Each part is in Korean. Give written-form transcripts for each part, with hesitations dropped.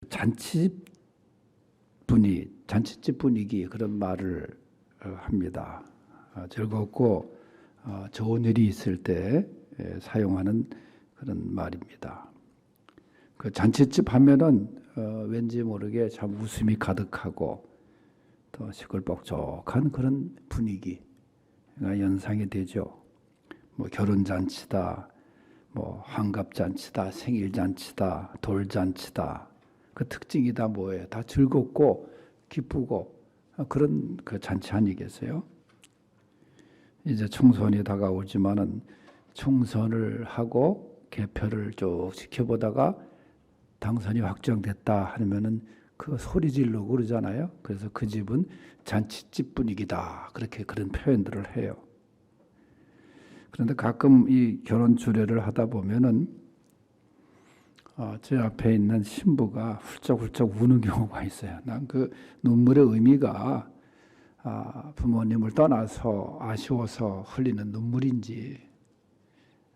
잔치집 분위기 그런 말을 합니다. 즐겁고 좋은 일이 있을 때 사용하는 그런 말입니다. 그 잔치집 하면은 왠지 모르게 참 웃음이 가득하고 또 시끌벅적한 그런 분위기가 연상이 되죠. 뭐 결혼잔치다, 뭐 환갑잔치다, 생일잔치다, 돌잔치다. 그 특징이 다 뭐예요? 다 즐겁고 기쁘고 그런 그 잔치 아니겠어요? 이제 총선이 다가오지만은 총선을 하고 개표를 쭉 지켜보다가 당선이 확정됐다 하면은 그 소리 지르고 그러잖아요. 그래서 그 집은 잔치집 분위기다. 그렇게 그런 표현들을 해요. 그런데 가끔 이 결혼 주례를 하다 보면은 제 앞에 있는 신부가 훌쩍훌쩍 우는 경우가 있어요. 난 그 눈물의 의미가 부모님을 떠나서 아쉬워서 흘리는 눈물인지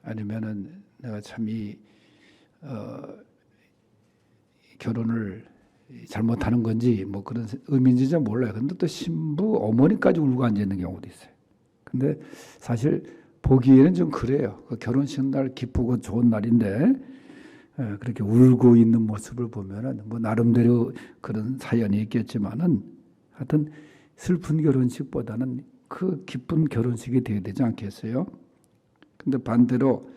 아니면은 내가 참 결혼을 잘못하는 건지 뭐 그런 의미인지 잘 몰라요. 근데 또 신부 어머니까지 울고 앉아 있는 경우도 있어요. 근데 사실 보기에는 좀 그래요. 그 결혼식 날 기쁘고 좋은 날인데 그렇게 울고 있는 모습을 보면은 뭐 나름대로 그런 사연이 있겠지만은 하여튼 슬픈 결혼식보다는 그 기쁜 결혼식이 되어야 되지 않겠어요? 근데 반대로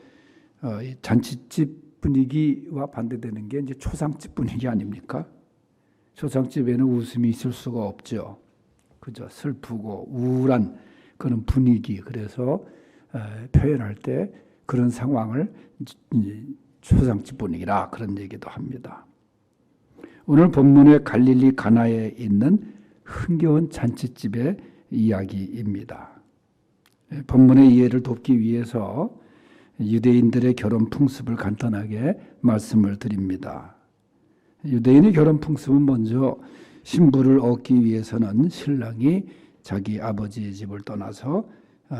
이 잔치집 분위기와 반대되는 게 이제 초상집 분위기 아닙니까? 초상집에는 웃음이 있을 수가 없죠. 그죠? 슬프고 우울한 그런 분위기. 그래서 표현할 때 그런 상황을 초상집 분위기라 그런 얘기도 합니다. 오늘 본문의 갈릴리 가나에 있는 흥겨운 잔치집의 이야기입니다. 본문의 이해를 돕기 위해서 유대인들의 결혼 풍습을 간단하게 말씀을 드립니다. 유대인의 결혼 풍습은 먼저 신부를 얻기 위해서는 신랑이 자기 아버지의 집을 떠나서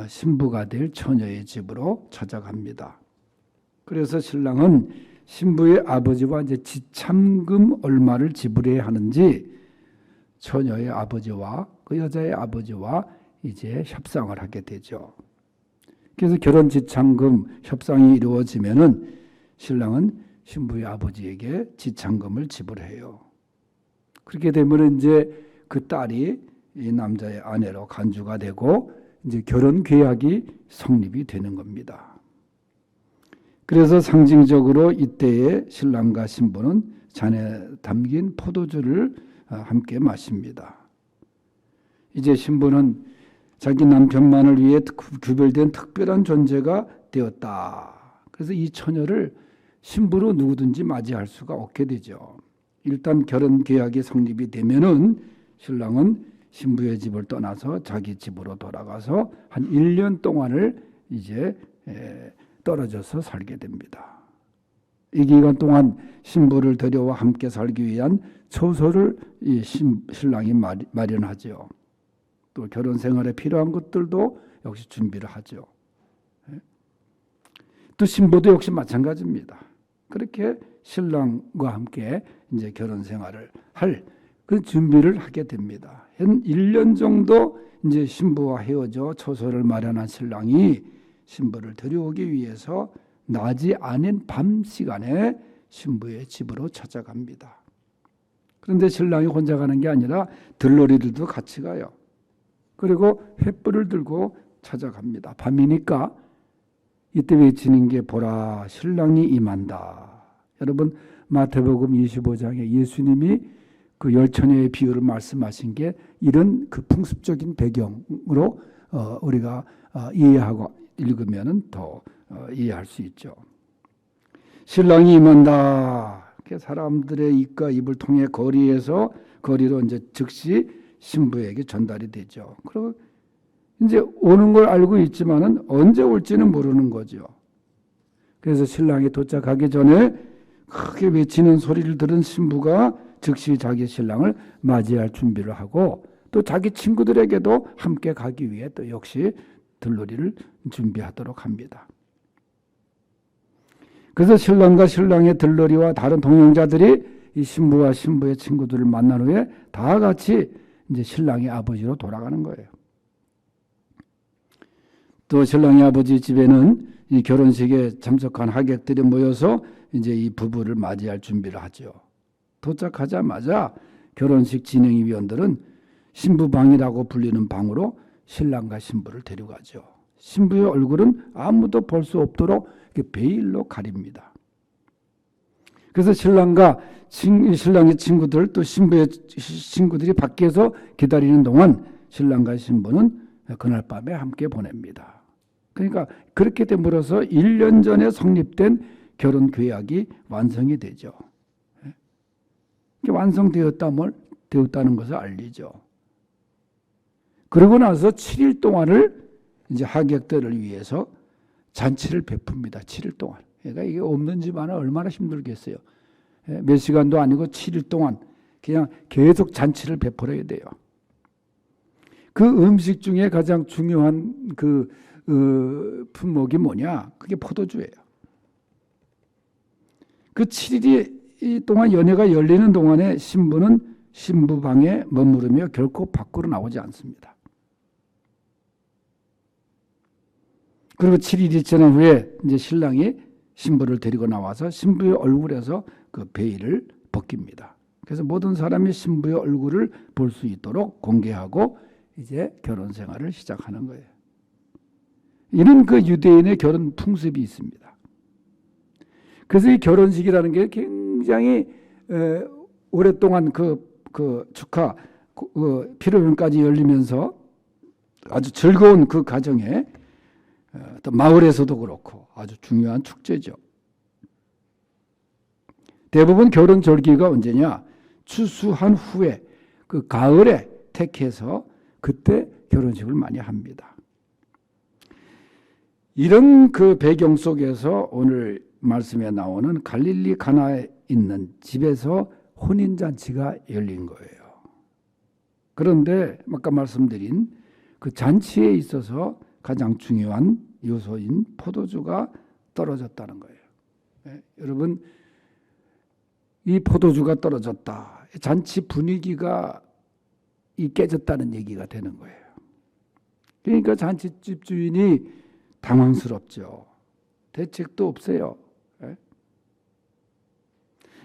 신부가 될 처녀의 집으로 찾아갑니다. 그래서 신랑은 신부의 아버지와 이제 지참금 얼마를 지불해야 하는지 처녀의 아버지와 그 여자의 아버지와 이제 협상을 하게 되죠. 그래서 결혼 지참금 협상이 이루어지면은 신랑은 신부의 아버지에게 지참금을 지불해요. 그렇게 되면 이제 그 딸이 이 남자의 아내로 간주가 되고 이제 결혼 계약이 성립이 되는 겁니다. 그래서 상징적으로 이때의 신랑과 신부는 잔에 담긴 포도주를 함께 마십니다. 이제 신부는 자기 남편만을 위해 구별된 특별한 존재가 되었다. 그래서 이 처녀를 신부로 누구든지 맞이할 수가 없게 되죠. 일단 결혼 계약이 성립이 되면은 신랑은 신부의 집을 떠나서 자기 집으로 돌아가서 한 1년 동안을 이제 떨어져서 살게 됩니다. 이 기간 동안 신부를 데려와 함께 살기 위한 처소를 이 신랑이 마련하죠. 또 결혼 생활에 필요한 것들도 역시 준비를 하죠. 또 신부도 역시 마찬가지입니다. 그렇게 신랑과 함께 이제 결혼 생활을 할 그 준비를 하게 됩니다. 한 1년 정도 이제 신부와 헤어져 처소를 마련한 신랑이 신부를 데려오기 위해서 낮이 아닌 밤 시간에 신부의 집으로 찾아갑니다. 그런데 신랑이 혼자 가는 게 아니라 들러리들도 같이 가요. 그리고 횃불을 들고 찾아갑니다. 밤이니까 이때 외치는 게 보라 신랑이 임한다. 여러분 마태복음 25장에 예수님이 그 열처녀의 비유를 말씀하신 게 이런 그 풍습적인 배경으로 우리가 이해하고 읽으면 더 이해할 수 있죠. 신랑이 임한다. 사람들의 입과 입을 통해 거리로 이제 즉시 신부에게 전달이 되죠. 그리고 이제 오는 걸 알고 있지만은 언제 올지는 모르는 거죠. 그래서 신랑이 도착하기 전에 크게 외치는 소리를 들은 신부가 즉시 자기 신랑을 맞이할 준비를 하고 또 자기 친구들에게도 함께 가기 위해 또 역시 들러리를 준비하도록 합니다. 그래서 신랑과 신랑의 들러리와 다른 동행자들이 이 신부와 신부의 친구들을 만난 후에 다 같이 이제 신랑의 아버지로 돌아가는 거예요. 또 신랑의 아버지 집에는 이 결혼식에 참석한 하객들이 모여서 이제 이 부부를 맞이할 준비를 하죠. 도착하자마자 결혼식 진행위원들은 신부방이라고 불리는 방으로 신랑과 신부를 데려가죠. 신부의 얼굴은 아무도 볼 수 없도록 베일로 가립니다. 그래서 신랑의 친구들 또 신부의 친구들이 밖에서 기다리는 동안 신랑과 신부는 그날 밤에 함께 보냅니다. 그러니까 그렇게 됨으로써 1년 전에 성립된 결혼 계약이 완성이 되죠. 완성되었다는 것을 알리죠. 그러고 나서 7일 동안을 이제 하객들을 위해서 잔치를 베풉니다. 7일 동안. 그러니까 이게 없는 집안은 얼마나 힘들겠어요. 몇 시간도 아니고 7일 동안 그냥 계속 잔치를 베풀어야 돼요. 그 음식 중에 가장 중요한 품목이 뭐냐? 그게 포도주예요. 그 7일 동안 연회가 열리는 동안에 신부는 신부방에 머무르며 결코 밖으로 나오지 않습니다. 그리고 7일이 지난 후에 이제 신랑이 신부를 데리고 나와서 신부의 얼굴에서 그 베일을 벗깁니다. 그래서 모든 사람이 신부의 얼굴을 볼 수 있도록 공개하고 이제 결혼 생활을 시작하는 거예요. 이런 그 유대인의 결혼 풍습이 있습니다. 그래서 이 결혼식이라는 게 굉장히 오랫동안 그 축하 피로연까지 열리면서 아주 즐거운 그 가정에 또 마을에서도 그렇고 아주 중요한 축제죠. 대부분 결혼 절기가 언제냐? 추수한 후에 그 가을에 택해서 그때 결혼식을 많이 합니다. 이런 그 배경 속에서 오늘 말씀에 나오는 갈릴리 가나에 있는 집에서 혼인잔치가 열린 거예요. 그런데 아까 말씀드린 그 잔치에 있어서 가장 중요한 요소인 포도주가 떨어졌다는 거예요. 여러분, 이 포도주가 떨어졌다. 잔치 분위기가 깨졌다는 얘기가 되는 거예요. 그러니까 잔치집 주인이 당황스럽죠. 대책도 없어요.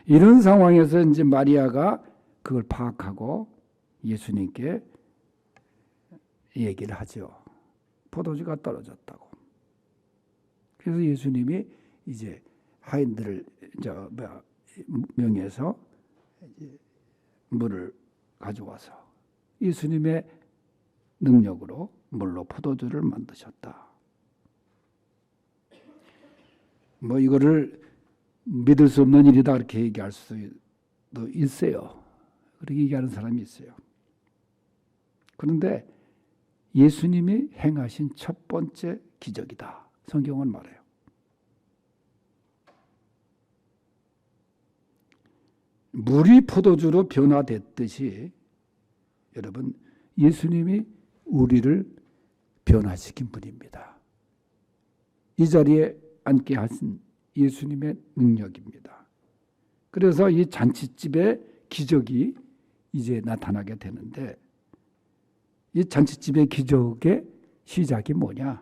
이런 상황에서 이제 마리아가 그걸 파악하고 예수님께 얘기를 하죠. 포도주가 떨어졌다고. 그래서 예수님이 이제 하인들을 명해서 물을 가져와서 예수님의 능력으로 물로 포도주를 만드셨다. 뭐 이거를 믿을 수 없는 일이다 그렇게 얘기할 수도 있어요. 그렇게 얘기하는 사람이 있어요. 그런데 예수님이 행하신 첫 번째 기적이다. 성경은 말해요. 물이 포도주로 변화됐듯이 여러분 예수님이 우리를 변화시킨 분입니다. 이 자리에 앉게 하신 예수님의 능력입니다. 그래서 이 잔치집의 기적이 이제 나타나게 되는데 이 잔치집의 기적의 시작이 뭐냐?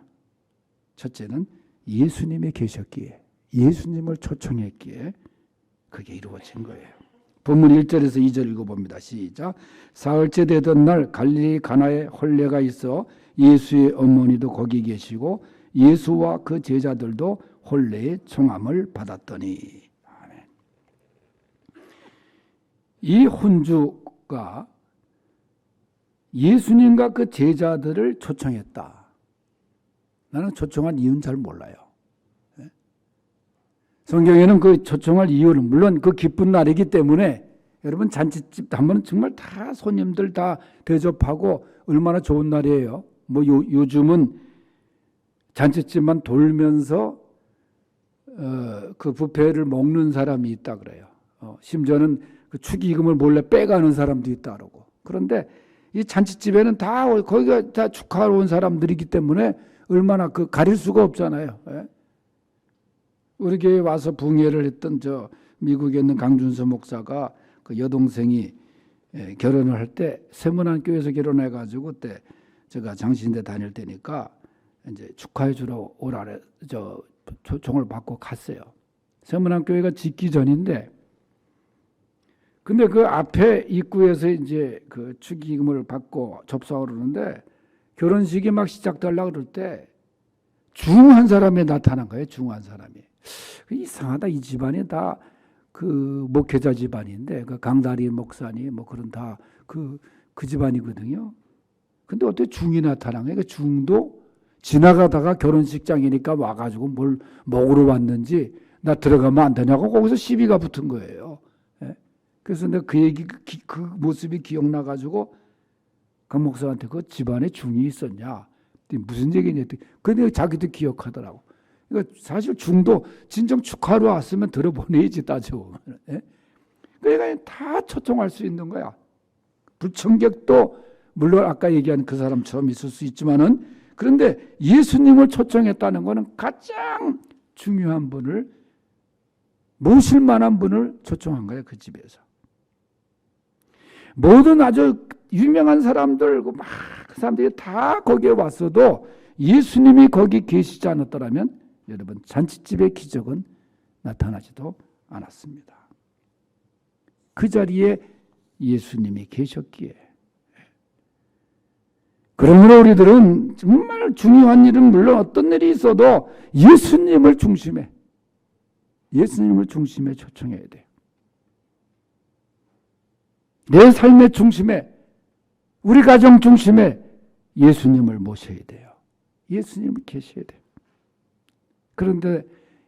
첫째는 예수님이 계셨기에 예수님을 초청했기에 그게 이루어진 거예요. 본문 1절에서 2절 읽어봅니다. 시작. 사흘째 되던 날 갈릴리 가나에 혼례가 있어 예수의 어머니도 거기 계시고 예수와 그 제자들도 혼례의 청함을 받았더니. 아멘. 이 혼주가 예수님과 그 제자들을 초청했다. 나는 초청한 이유는 잘 몰라요. 성경에는 그 초청할 이유는 물론 그 기쁜 날이기 때문에 여러분 잔치집 하면 정말 다 손님들 다 대접하고 얼마나 좋은 날이에요. 뭐 요즘은 잔치집만 돌면서 그 뷔페를 먹는 사람이 있다 그래요. 심지어는 그 축의금을 몰래 빼가는 사람도 있다 그러고. 그런데 이 잔치집에는 다 거기가 다 축하하러 온 사람들이기 때문에 얼마나 그 가릴 수가 없잖아요. 우리 교회에 와서 붕회를 했던 저 미국에 있는 강준서 목사가 그 여동생이 결혼을 할 때 세문안 교회에서 결혼해가지고 그때 제가 장신대 다닐 때니까 이제 축하해 주러 오라 저 초청을 받고 갔어요. 세문안 교회가 짓기 전인데, 근데 그 앞에 입구에서 이제 그 축의금을 받고 접수하러 오는데 결혼식이 막 시작되려고 그럴 때 중한 사람이 나타난 거예요. 중한 사람이. 이상하다. 이 집안이 다 그 목회자 집안인데 그 강다리 목사님 뭐 그런 다 그 집안이거든요. 근데 어떻게 중이 나타난 거예요? 그 중도 지나가다가 결혼식장이니까 와가지고 뭘 먹으러 왔는지 나 들어가면 안 되냐고 거기서 시비가 붙은 거예요. 예? 그래서 내가 그 얘기 그 모습이 기억나가지고 그 목사한테 그 집안에 중이 있었냐? 무슨 얘기냐? 근데 자기도 기억하더라고. 그러니까 사실 중도 진정 축하로 왔으면 들어보내야지 따져보면. 예? 그러니까 다 초청할 수 있는 거야. 불청객도 물론 아까 얘기한 그 사람처럼 있을 수 있지만은 그런데 예수님을 초청했다는 것은 가장 중요한 분을 모실 만한 분을 초청한 거예요. 그 집에서. 모든 아주 유명한 사람들 막 그 사람들이 다 거기에 왔어도 예수님이 거기 계시지 않았더라면 여러분 잔치집의 기적은 나타나지도 않았습니다. 그 자리에 예수님이 계셨기에. 그러므로 우리들은 정말 중요한 일은 물론 어떤 일이 있어도 예수님을 중심에 초청해야 돼요. 내 삶의 중심에, 우리 가정 중심에 예수님을 모셔야 돼요. 예수님을 계셔야 돼요. 그런데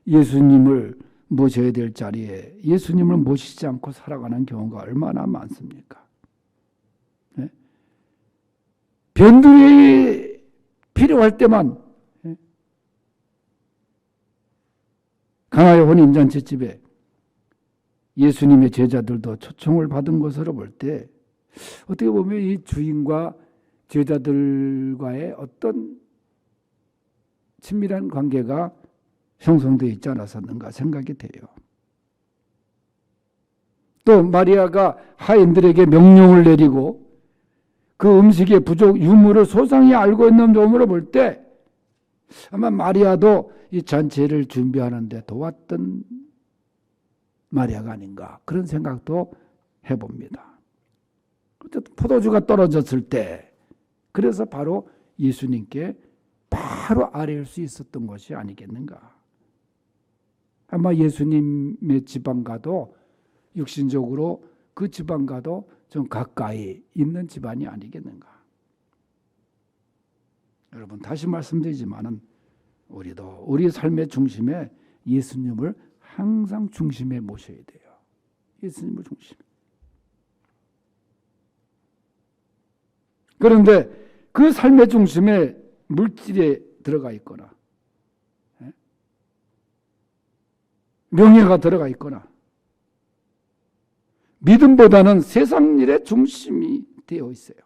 예수님을 모셔야 될 자리에 예수님을 모시지 않고 살아가는 경우가 얼마나 많습니까? 네? 변두리 필요할 때만 가나의 혼인잔치집에 예수님의 제자들도 초청을 받은 것으로 볼 때 어떻게 보면 이 주인과 제자들과의 어떤 친밀한 관계가 형성되어 있지 않았었는가 생각이 돼요. 또 마리아가 하인들에게 명령을 내리고 그 음식의 부족 유무를 소상히 알고 있는 점으로 볼 때 아마 마리아도 이 잔치를 준비하는 데 도왔던 마리아가 아닌가 그런 생각도 해봅니다. 포도주가 떨어졌을 때 그래서 바로 예수님께 바로 아뢰일 수 있었던 것이 아니겠는가. 아마 예수님의 지방 가도 육신적으로 그 지방 가도 좀 가까이 있는 집안이 아니겠는가. 여러분 다시 말씀드리지만은 우리도 우리 삶의 중심에 예수님을 항상 중심에 모셔야 돼요. 예수님을 중심에. 그런데 그 삶의 중심에 물질에 들어가 있거나 명예가 들어가 있거나 믿음보다는 세상 일의 중심이 되어 있어요.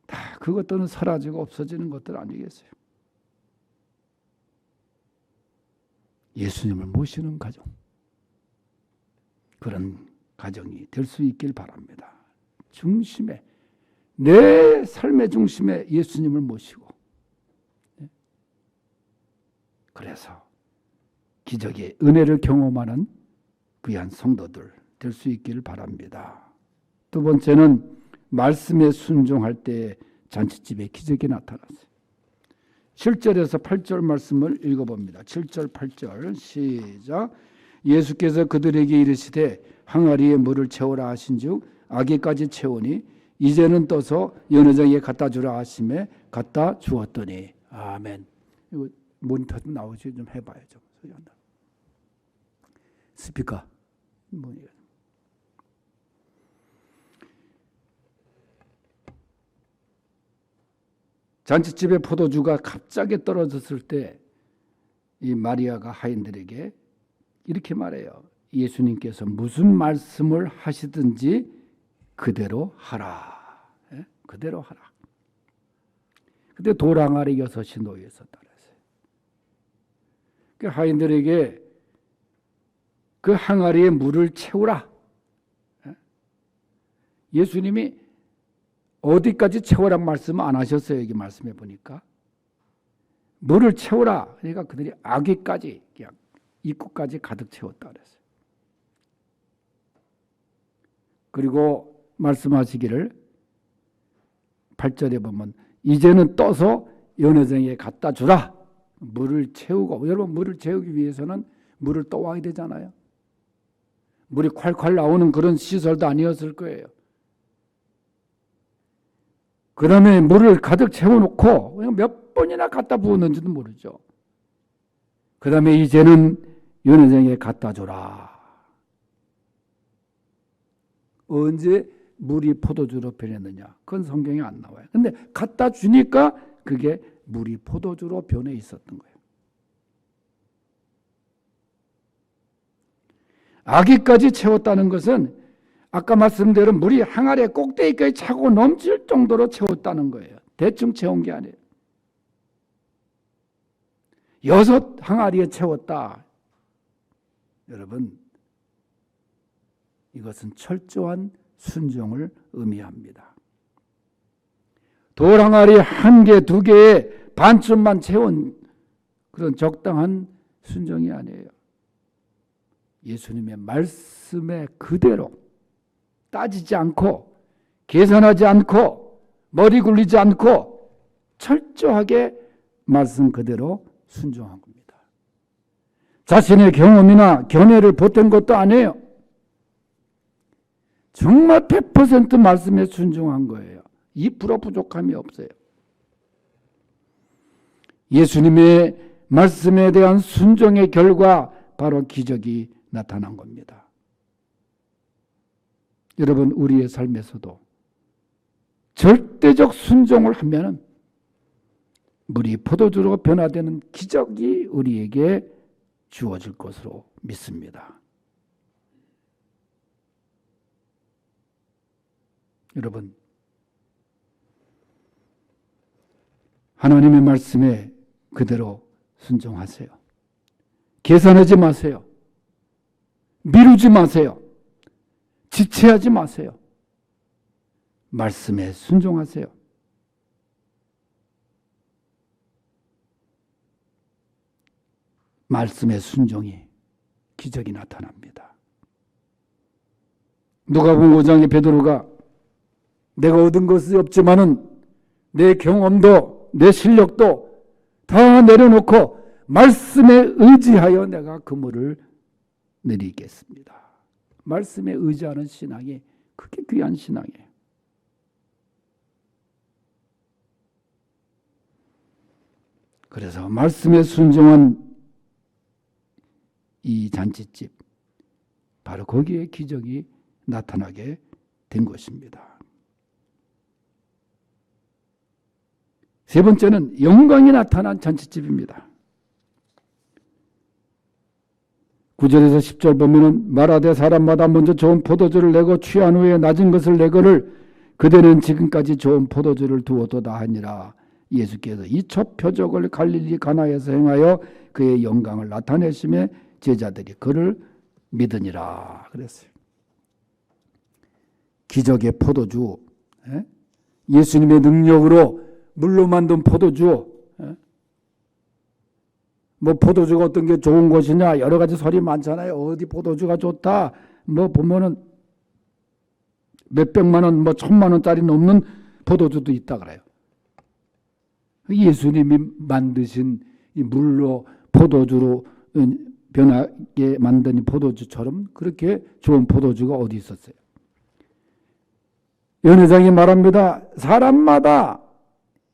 다 그것들은 사라지고 없어지는 것들 아니겠어요? 예수님을 모시는 가정, 그런 가정이 될 수 있길 바랍니다. 중심에, 내 삶의 중심에 예수님을 모시고, 그래서 기적의 은혜를 경험하는 귀한 성도들 될 수 있기를 바랍니다. 두 번째는 말씀에 순종할 때 잔치집에 기적이 나타났어요. 7절에서 8절 말씀을 읽어봅니다. 7절 8절 시작. 예수께서 그들에게 이르시되 항아리에 물을 채우라 하신즉 아기까지 채우니 이제는 떠서 연회장에 갖다 주라 하심에 갖다 주었더니. 아멘. 이거 모니터 좀 나오지 좀 해봐야죠. 스피커 뭐냐. 잔치집에 포도주가 갑자기 떨어졌을 때 이 마리아가 하인들에게 이렇게 말해요. 예수님께서 무슨 말씀을 하시든지 그대로 하라. 예? 그대로 하라. 그때 돌항아리 6이 놓여 있었다 그랬어요. 그 하인들에게 그 항아리에 물을 채우라. 예수님이 어디까지 채우라고 말씀 안 하셨어요. 여기 말씀해 보니까. 물을 채우라. 그러니까 그들이 아귀까지, 입구까지 가득 채웠다 그랬어요. 그리고 말씀하시기를 8절에 보면 이제는 떠서 연회장에 갖다 주라. 물을 채우고, 여러분 물을 채우기 위해서는 물을 떠와야 되잖아요. 물이 콸콸 나오는 그런 시설도 아니었을 거예요. 그 다음에 물을 가득 채워놓고 몇 번이나 갖다 부었는지도 모르죠. 그 다음에 이제는 연회장에 갖다 줘라. 언제 물이 포도주로 변했느냐? 그건 성경에 안 나와요. 근데 갖다 주니까 그게 물이 포도주로 변해 있었던 거예요. 아기까지 채웠다는 것은 아까 말씀대로 물이 항아리에 꼭대기까지 차고 넘칠 정도로 채웠다는 거예요. 대충 채운 게 아니에요. 6 항아리에 채웠다. 여러분, 이것은 철저한 순종을 의미합니다. 돌 항아리 1개, 2개에 반쯤만 채운 그런 적당한 순종이 아니에요. 예수님의 말씀에 그대로 따지지 않고 계산하지 않고 머리 굴리지 않고 철저하게 말씀 그대로 순종한 겁니다. 자신의 경험이나 견해를 보탠 것도 아니에요. 정말 100% 말씀에 순종한 거예요. 2% 부족함이 없어요. 예수님의 말씀에 대한 순종의 결과 바로 기적이 나타난 겁니다. 여러분, 우리의 삶에서도 절대적 순종을 하면 물이 포도주로 변화되는 기적이 우리에게 주어질 것으로 믿습니다. 여러분, 하나님의 말씀에 그대로 순종하세요. 계산하지 마세요. 미루지 마세요. 지체하지 마세요. 말씀에 순종하세요. 말씀의 순종이 기적이 나타납니다. 누가복음 5장에 베드로가 내가 얻은 것이 없지만은 내 경험도 내 실력도 다 내려놓고 말씀에 의지하여 내가 그물을 내리겠습니다. 말씀에 의지하는 신앙이 그게 귀한 신앙이에요. 그래서 말씀에 순종한 이 잔치집, 바로 거기에 기적이 나타나게 된 것입니다. 세 번째는 영광이 나타난 잔치집입니다. 9절에서 10절 보면은 말하되 사람마다 먼저 좋은 포도주를 내고 취한 후에 낮은 것을 내거를 그대는 지금까지 좋은 포도주를 두었도다 하니라. 예수께서 이 첫 표적을 갈릴리 가나에서 행하여 그의 영광을 나타내심에 제자들이 그를 믿으니라 그랬어요. 기적의 포도주, 예수님의 능력으로 물로 만든 포도주, 뭐 포도주가 어떤 게 좋은 것이냐 여러 가지 설이 많잖아요. 어디 포도주가 좋다 뭐 보면은 몇백만 원, 뭐 1000만 원짜리 넘는 포도주도 있다 그래요. 예수님이 만드신 이 물로 포도주로 변하게 만든 이 포도주처럼 그렇게 좋은 포도주가 어디 있었어요? 연회장이 말합니다. 사람마다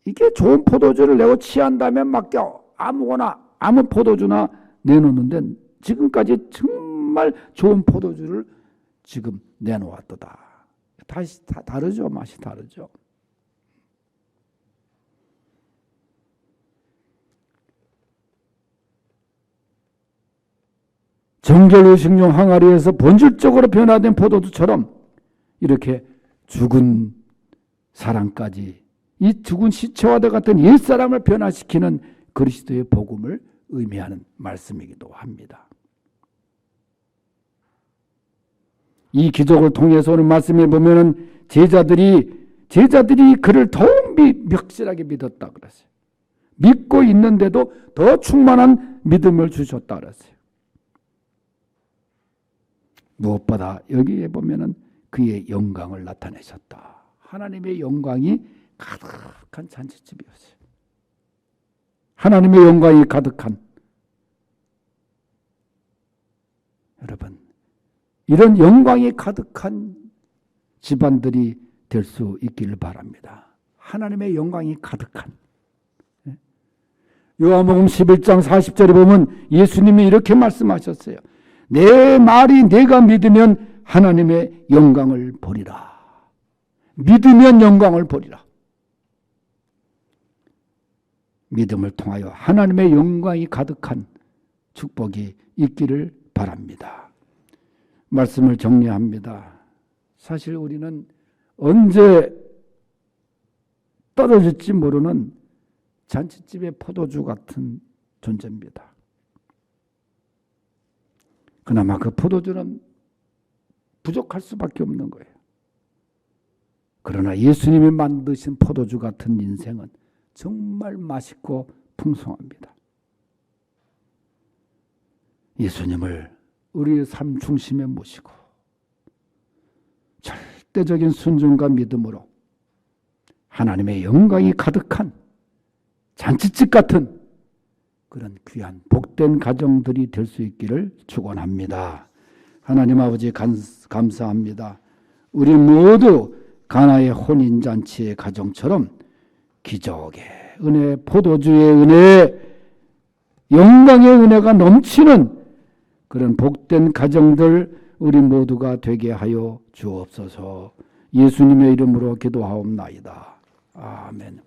이게 좋은 포도주를 내고 취한다면 맡겨 아무거나 아무 포도주나 내놓는데 지금까지 정말 좋은 포도주를 지금 내놓았도다. 다시 다르죠. 맛이 다르죠. 정결의식용 항아리에서 본질적으로 변화된 포도주처럼 이렇게 죽은 사람까지 이 죽은 시체와도 같은 옛사람을 변화시키는 그리스도의 복음을 의미하는 말씀이기도 합니다. 이 기적을 통해서 오늘 말씀에 보면은 제자들이 그를 더욱 멱실하게 믿었다 그랬어요. 믿고 있는데도 더 충만한 믿음을 주셨다 그랬어요. 무엇보다 여기에 보면은 그의 영광을 나타내셨다. 하나님의 영광이 가득한 잔치집이었어요. 하나님의 영광이 가득한, 여러분, 이런 영광이 가득한 집안들이 될 수 있기를 바랍니다. 하나님의 영광이 가득한. 요한복음 11장 40절에 보면 예수님이 이렇게 말씀하셨어요. 내 말이 내가 믿으면 하나님의 영광을 보리라. 믿으면 영광을 보리라. 믿음을 통하여 하나님의 영광이 가득한 축복이 있기를 바랍니다. 말씀을 정리합니다. 사실 우리는 언제 떨어질지 모르는 잔치집의 포도주 같은 존재입니다. 그나마 그 포도주는 부족할 수밖에 없는 거예요. 그러나 예수님이 만드신 포도주 같은 인생은 정말 맛있고 풍성합니다. 예수님을 우리의 삶 중심에 모시고 절대적인 순종과 믿음으로 하나님의 영광이 가득한 잔치집 같은 그런 귀한 복된 가정들이 될 수 있기를 축원합니다. 하나님 아버지 감사합니다. 우리 모두 가나의 혼인잔치의 가정처럼 기적의 은혜, 포도주의 은혜, 영광의 은혜가 넘치는 그런 복된 가정들 우리 모두가 되게 하여 주옵소서. 예수님의 이름으로 기도하옵나이다. 아멘.